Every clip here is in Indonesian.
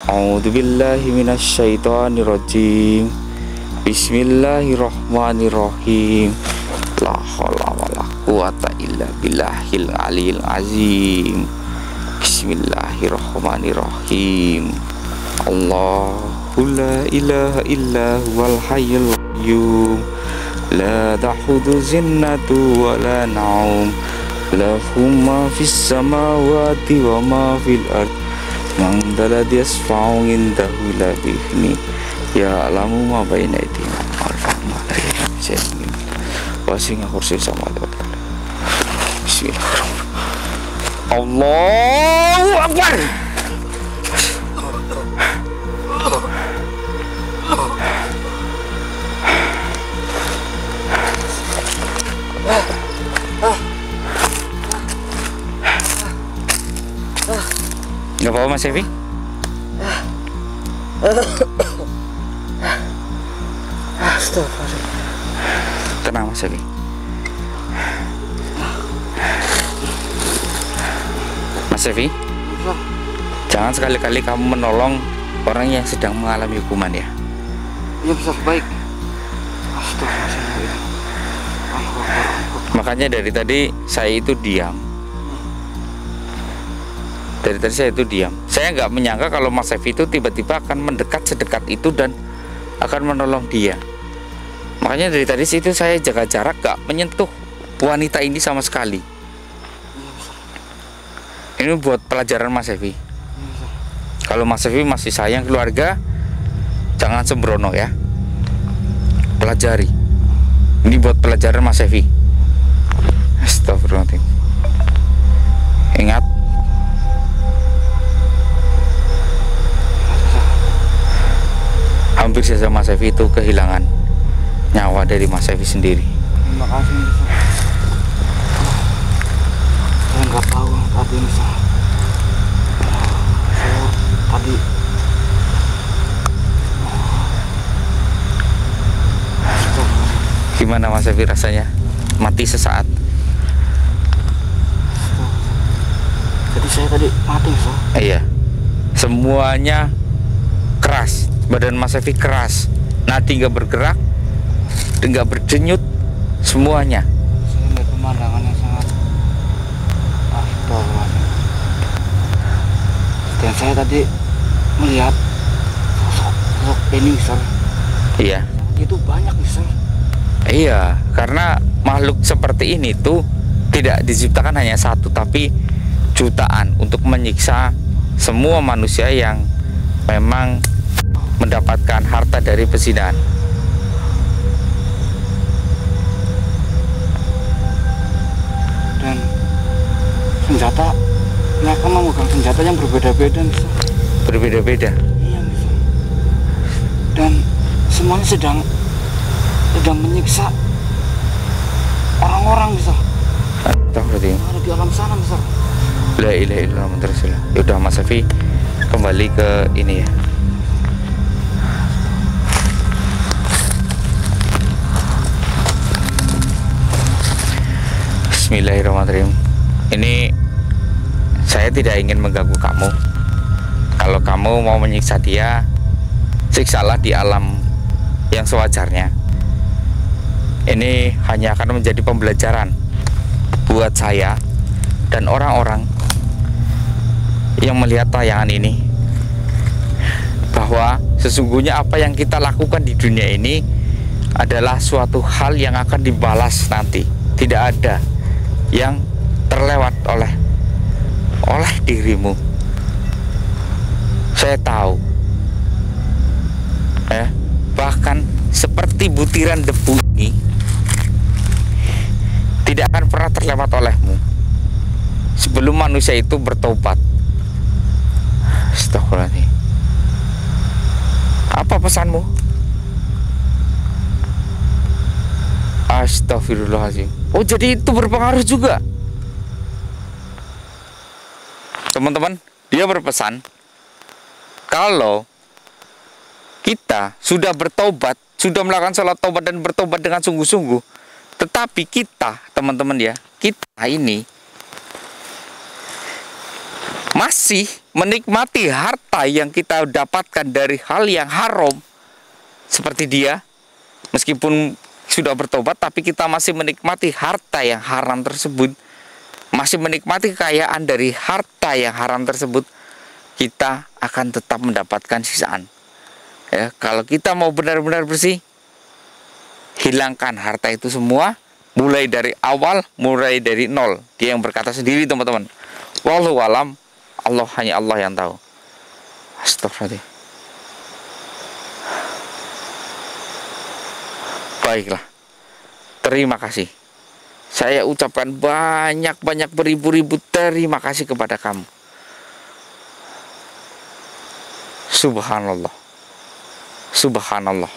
A'udzubillahi minasyaitonirrajim. Bismillahirrahmanirrahim. La haula wala quwata illa billahil aliyil azim. Bismillahirrahmanirrahim. Allahu la ilaha illa huwal hayyul qayyum. La ta'khudhu zinatu wa la naum. Lahu ma fis samawati wa ma fil ard. Man dalladhi yasfa'u indahu illa bi'izni. Ya alamu ma baina aydihim wa ma khalfahum. Wasi'na kursiyyuhu samawati wal ard. Bismillahirrahmanirrahim. Allahu Akbar. Gak apa-apa Mas Evi? Tenang Mas Evi. Mas Evi, jangan sekali-kali kamu menolong orang yang sedang mengalami hukuman ya. Iya besar, baik. Makanya dari tadi saya itu diam. Saya nggak menyangka kalau Mas Evi itu tiba-tiba akan mendekat sedekat itu dan akan menolong dia. Makanya dari tadi situ saya jaga jarak, gak menyentuh wanita ini sama sekali. Ini buat pelajaran Mas Evi. Kalau Mas Evi masih sayang keluarga, jangan sembrono ya. Pelajari. Ini buat pelajaran Mas Evi. Astagfirullahaladzim. Ingat, hampir saja Mas Evi itu kehilangan nyawa dari Mas Evi sendiri. Terima kasih Nisa. Saya nggak tahu tadi Nisa. Saya tadi gimana Mas Evi rasanya mati sesaat? Jadi saya tadi mati Nisa. Iya, semuanya keras. Badan Mas Evi keras, nadi nggak bergerak, nggak berdenyut, semuanya. Saya melihat pemandangan yang sangat astagfirullahaladzim. Dan saya tadi melihat sosok ini Mister. Iya. Itu banyak Mister. Iya, karena makhluk seperti ini tuh tidak diciptakan hanya satu, tapi jutaan untuk menyiksa semua manusia yang memang mendapatkan harta dari perzinahan. Dan senjata, mereka memegang senjata yang berbeda-beda Mister. Berbeda-beda. Iya Mister. Dan semuanya sedang menyiksa orang-orang Mister. Berarti Ada di alam sana Mister. la ilaha illallah Muhammadur Rasulullah. Yaudah Mas Evi, kembali ke ini ya. Bismillahirrahmanirrahim. Ini saya tidak ingin mengganggu kamu. Kalau kamu mau menyiksa dia, siksalah di alam yang sewajarnya. Ini hanya akan menjadi pembelajaran buat saya dan orang-orang yang melihat tayangan ini, bahwa sesungguhnya apa yang kita lakukan di dunia ini adalah suatu hal yang akan dibalas nanti. Tidak ada yang terlewat oleh dirimu. Saya tahu bahkan seperti butiran debu ini tidak akan pernah terlewat olehmu sebelum manusia itu bertobat. Astagfirullahaladzim. Apa pesanmu? Astagfirullahaladzim. Oh, jadi itu berpengaruh juga. Teman-teman, dia berpesan kalau kita sudah bertobat, sudah melakukan sholat tobat dan bertobat dengan sungguh-sungguh, tetapi kita, teman-teman ya, kita ini masih menikmati harta yang kita dapatkan dari hal yang haram, seperti dia, meskipun sudah bertobat, tapi kita masih menikmati harta yang haram tersebut, masih menikmati kekayaan dari harta yang haram tersebut, kita akan tetap mendapatkan sisaan. Ya, kalau kita mau benar-benar bersih, hilangkan harta itu semua, mulai dari awal, mulai dari nol. Dia yang berkata sendiri, teman-teman. Wallahu alam, hanya Allah yang tahu. Astagfirullah. Baiklah, terima kasih. Saya ucapkan banyak-banyak beribu-ribu terima kasih kepada kamu. Subhanallah, subhanallah,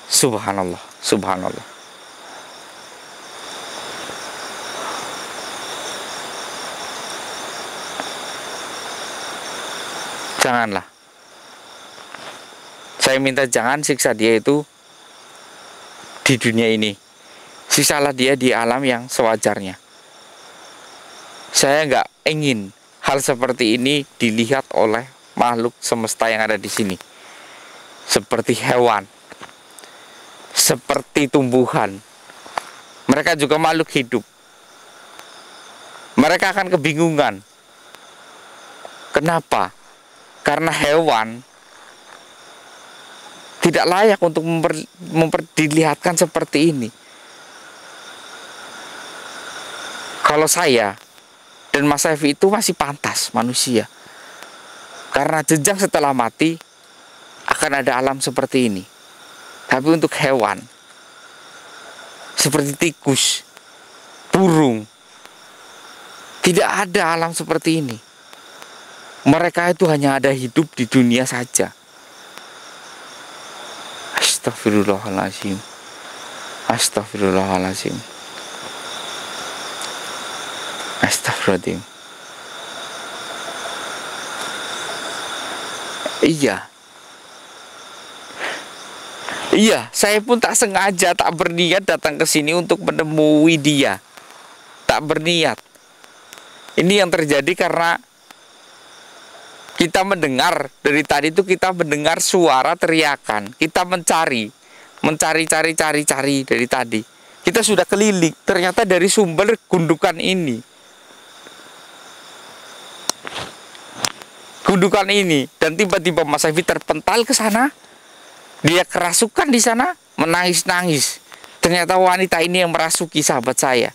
subhanallah, subhanallah. Janganlah. Saya minta jangan siksa dia itu di dunia ini. Siksalah dia di alam yang sewajarnya. Saya nggak ingin hal seperti ini dilihat oleh makhluk semesta yang ada di sini. Seperti hewan, seperti tumbuhan. Mereka juga makhluk hidup. Mereka akan kebingungan. Kenapa? Karena hewan tidak layak untuk dilihatkan seperti ini. Kalau saya dan Mas Evi itu masih pantas manusia. Karena jejak setelah mati akan ada alam seperti ini. Tapi untuk hewan seperti tikus, burung, tidak ada alam seperti ini. Mereka itu hanya ada hidup di dunia saja. Astagfirullahaladzim. Astagfirullahaladzim. Astagfirullahaladzim. Iya, saya pun tak sengaja, tak berniat datang ke sini untuk menemui dia. Tak berniat. Ini yang terjadi karena kita mendengar, dari tadi itu kita mendengar suara teriakan. Kita mencari dari tadi. Kita sudah keliling, ternyata dari sumber gundukan ini. Gundukan ini, dan tiba-tiba Mas Evi terpental ke sana. Dia kerasukan di sana, menangis-nangis. Ternyata wanita ini yang merasuki sahabat saya.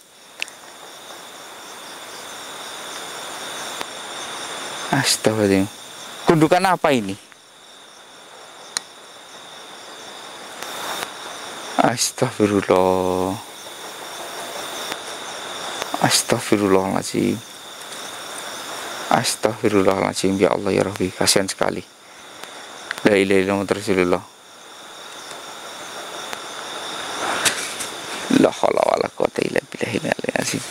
Astagfirullahaladzim. Gundukan apa ini? Astagfirullah. Astagfirullahaladzim. Astagfirullahaladzim. Ya Allah ya Rabbi, kasihan sekali. La ilaha illallah Rasulullah. La haula wala quwwata illa billahil azim.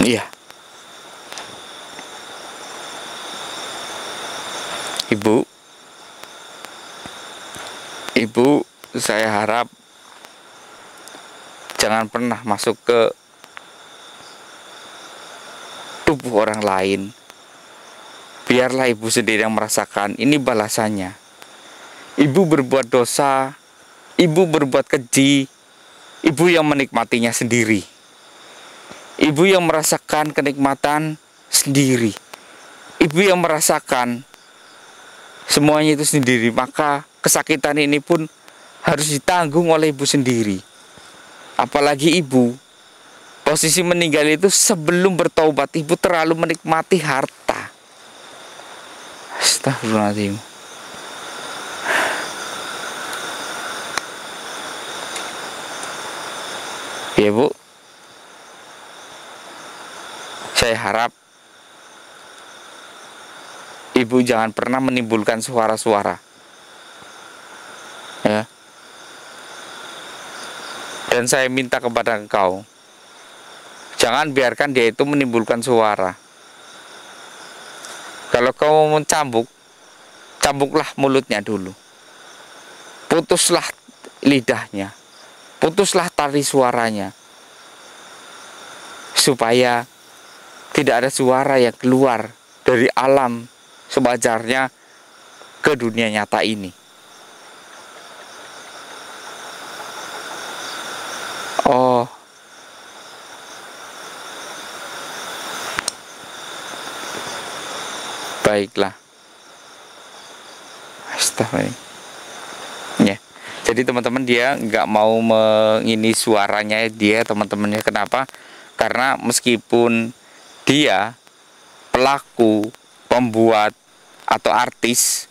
Iya. Ibu, saya harap jangan pernah masuk ke tubuh orang lain. Biarlah ibu sendiri yang merasakan. Ini balasannya. Ibu berbuat dosa, ibu berbuat keji, ibu yang menikmatinya sendiri. Ibu yang merasakan kenikmatan sendiri. Ibu yang merasakan semuanya itu sendiri. Maka kesakitan ini pun harus ditanggung oleh ibu sendiri. Apalagi ibu, posisi meninggal itu sebelum bertaubat, ibu terlalu menikmati harta. Astagfirullahaladzim. Ya Bu, saya harap ibu jangan pernah menimbulkan suara-suara, ya. Dan saya minta kepada engkau, jangan biarkan dia itu menimbulkan suara. Kalau kau mau mencambuk, cambuklah mulutnya dulu. Putuslah lidahnya. Putuslah tali suaranya. Supaya tidak ada suara yang keluar dari alam sewajarnya ke dunia nyata ini. Oh, baiklah. Astagfirullah. Ya. Jadi teman-teman, dia nggak mau mengini suaranya dia, teman-temannya. Kenapa? Karena meskipun dia pelaku, pembuat atau artis,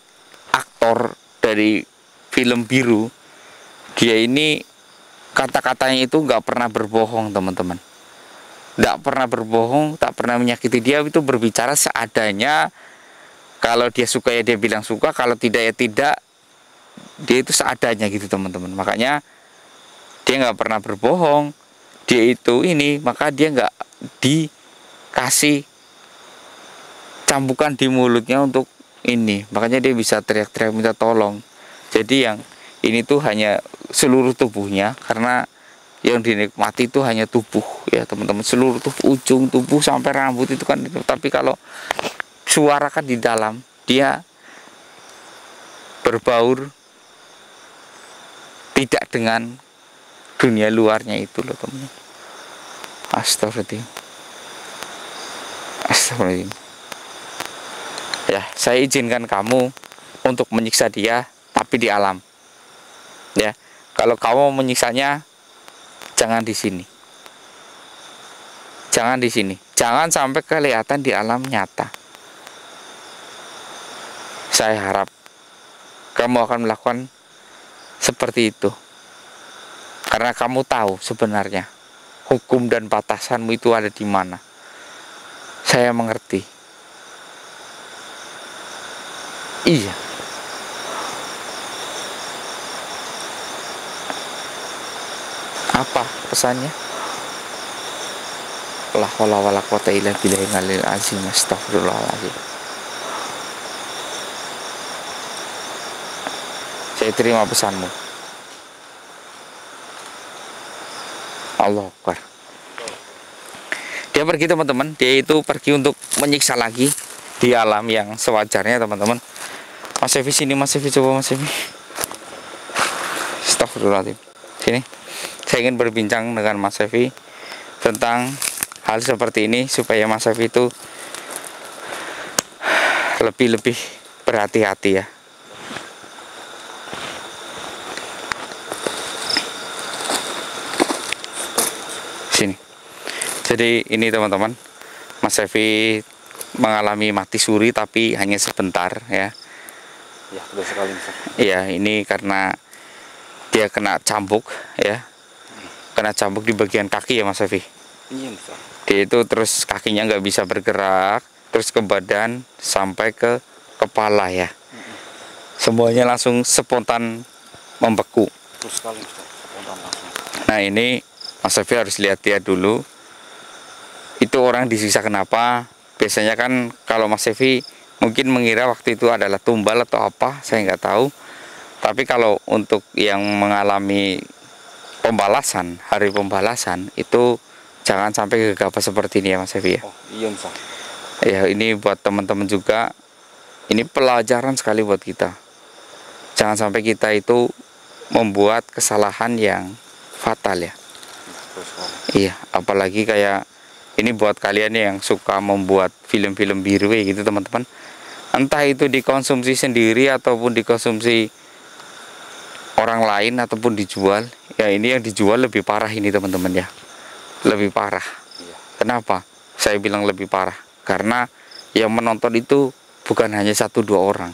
aktor dari film biru, dia ini kata-katanya itu nggak pernah berbohong, teman-teman. Nggak pernah berbohong, tak pernah menyakiti. Dia itu berbicara seadanya. Kalau dia suka ya dia bilang suka, kalau tidak ya tidak. Dia itu seadanya gitu, teman-teman. Makanya dia nggak pernah berbohong. Dia itu ini, maka dia nggak dikasih cambukan di mulutnya untuk ini. Makanya dia bisa teriak-teriak minta tolong. Jadi yang ini tuh hanya seluruh tubuhnya, karena yang dinikmati itu hanya tubuh ya teman-teman, seluruh tubuh, ujung tubuh sampai rambut itu kan. Tapi kalau suara kan di dalam, dia berbaur tidak dengan dunia luarnya itu loh, teman-teman. Astagfirullahaladzim. Astagfirullahaladzim. Ya, saya izinkan kamu untuk menyiksa dia, tapi di alam. Ya, kalau kamu menyiksanya, jangan di sini. Jangan di sini. Jangan sampai kelihatan di alam nyata. Saya harap kamu akan melakukan seperti itu. Karena kamu tahu sebenarnya hukum dan batasanmu itu ada di mana. Saya mengerti. Iya. Apa pesannya? La haula wala quwata illa billahil aliyil azim. Astagfirullahaladzim. Saya terima pesanmu. Allah Akbar. Dia pergi, teman-teman. Dia itu pergi untuk menyiksa lagi di alam yang sewajarnya, teman-teman. Mas Evi sini, Mas Evi, coba Mas Evi. Astagfirullahaladzim. Sini. Saya ingin berbincang dengan Mas Evi tentang hal seperti ini, supaya Mas Evi itu lebih berhati-hati ya. Sini. Jadi ini teman-teman, Mas Evi mengalami mati suri tapi hanya sebentar ya. Ya, betul sekali, Mas. Iya, ini karena dia kena cambuk ya. Kena cambuk di bagian kaki ya Mas Evi. Iya, Mas. Dia itu terus kakinya nggak bisa bergerak, terus ke badan sampai ke kepala ya. Semuanya langsung spontan membeku. Betul sekali, Mas. Spontan langsung. Nah ini Mas Evi harus lihat dia dulu. Itu orang disiksa kenapa? Biasanya kan kalau Mas Evi mungkin mengira waktu itu adalah tumbal atau apa, saya nggak tahu. Tapi kalau untuk yang mengalami pembalasan, hari pembalasan, itu jangan sampai gegabah seperti ini ya Mas Evi ya. Oh iya, Mas. Ya ini buat teman-teman juga, ini pelajaran sekali buat kita. Jangan sampai kita itu membuat kesalahan yang fatal ya. Betul sekali. Iya, apalagi kayak ini buat kalian yang suka membuat film-film biru ya gitu teman-teman. Entah itu dikonsumsi sendiri ataupun dikonsumsi orang lain ataupun dijual. Ya ini yang dijual lebih parah ini teman-teman ya. Lebih parah. Iya. Kenapa? Saya bilang lebih parah. Karena yang menonton itu bukan hanya 1-2 orang,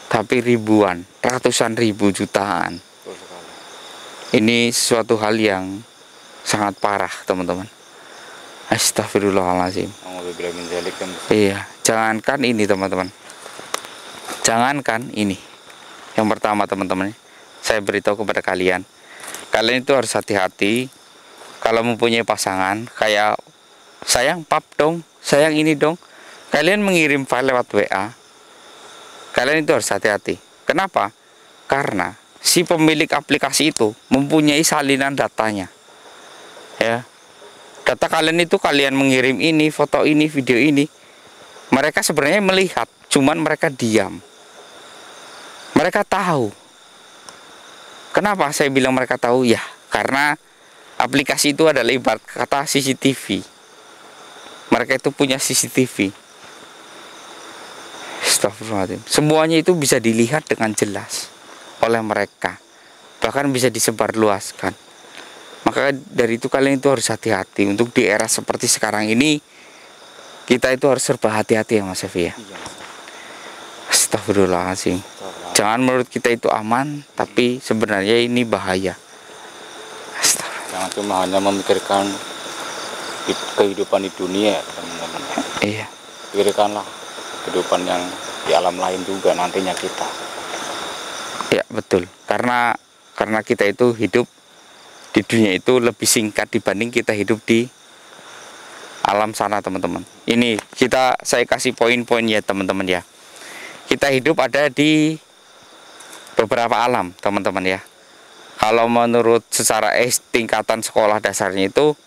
tapi ribuan, ratusan ribu, jutaan. Betul sekali. Ini suatu hal yang sangat parah teman-teman. Astagfirullahaladzim. Iya, jangankan ini teman-teman. Jangankan ini. Yang pertama teman-teman, saya beritahu kepada kalian. Kalian itu harus hati-hati. Kalau mempunyai pasangan, kayak sayang pap dong, sayang ini dong. Kalian mengirim file lewat WA. Kalian itu harus hati-hati. Kenapa? Karena si pemilik aplikasi itu mempunyai salinan datanya. Ya. Data kalian itu kalian mengirim ini, foto ini, video ini, mereka sebenarnya melihat, cuman mereka diam. Mereka tahu. Kenapa saya bilang mereka tahu? Ya, karena aplikasi itu adalah ibarat kata CCTV. Mereka itu punya CCTV. Astagfirullahaladzim. Semuanya itu bisa dilihat dengan jelas oleh mereka. Bahkan bisa disebarluaskan. Maka dari itu kalian itu harus hati-hati. Untuk di era seperti sekarang ini, kita itu harus serba hati-hati ya Mas Evi ya. Astagfirullahaladzim. Jangan menurut kita itu aman, tapi sebenarnya ini bahaya. Jangan cuma hanya memikirkan kehidupan di dunia, teman-teman. Iya. Pikirkanlah kehidupan yang di alam lain juga nantinya kita. Ya betul. Karena kita itu hidup di dunia itu lebih singkat dibanding kita hidup di alam sana, teman-teman. Ini saya kasih poin-poin ya teman-teman ya. Kita hidup ada di beberapa alam, teman-teman ya. Kalau menurut secara tingkatan sekolah dasarnya itu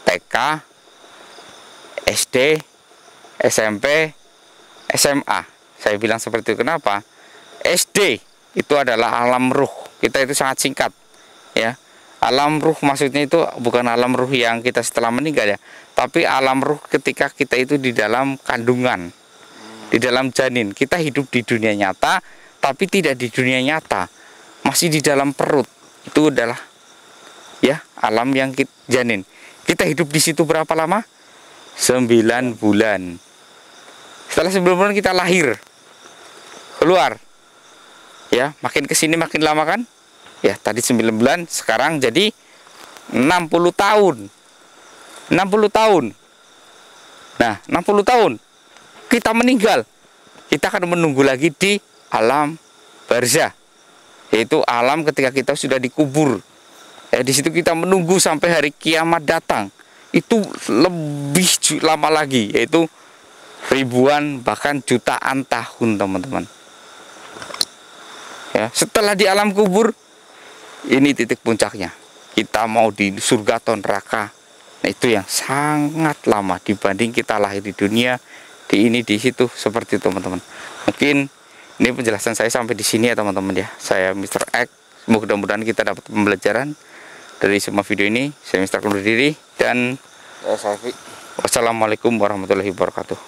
TK, SD, SMP, SMA. Saya bilang seperti itu. Kenapa? SD itu adalah alam ruh. Kita itu sangat singkat ya. Alam ruh maksudnya itu bukan alam ruh yang kita setelah meninggal ya, tapi alam ruh ketika kita itu di dalam kandungan, di dalam janin. Kita hidup di dunia nyata, tapi tidak di dunia nyata, masih di dalam perut. Itu adalah ya alam yang janin. Kita hidup di situ berapa lama? 9 bulan. Setelah 9 bulan kita lahir, keluar. Ya, makin kesini makin lama kan? Ya, tadi 9 bulan, sekarang jadi 60 tahun. 60 tahun. Nah, 60 tahun kita meninggal. Kita akan menunggu lagi di alam barzah, yaitu alam ketika kita sudah dikubur. Di situ kita menunggu sampai hari kiamat datang. Itu lebih lama lagi, yaitu ribuan bahkan jutaan tahun, teman-teman. Ya, setelah di alam kubur, ini titik puncaknya. Kita mau di surga atau neraka. Nah, itu yang sangat lama dibanding kita lahir di dunia, di situ, seperti itu, teman-teman. Mungkin ini penjelasan saya sampai di sini ya, teman-teman ya. Saya Mr. X. Mudah-mudahan kita dapat pembelajaran dari semua video ini. Saya Mr. undur diri dan Ya, Safi. wassalamualaikum warahmatullahi wabarakatuh.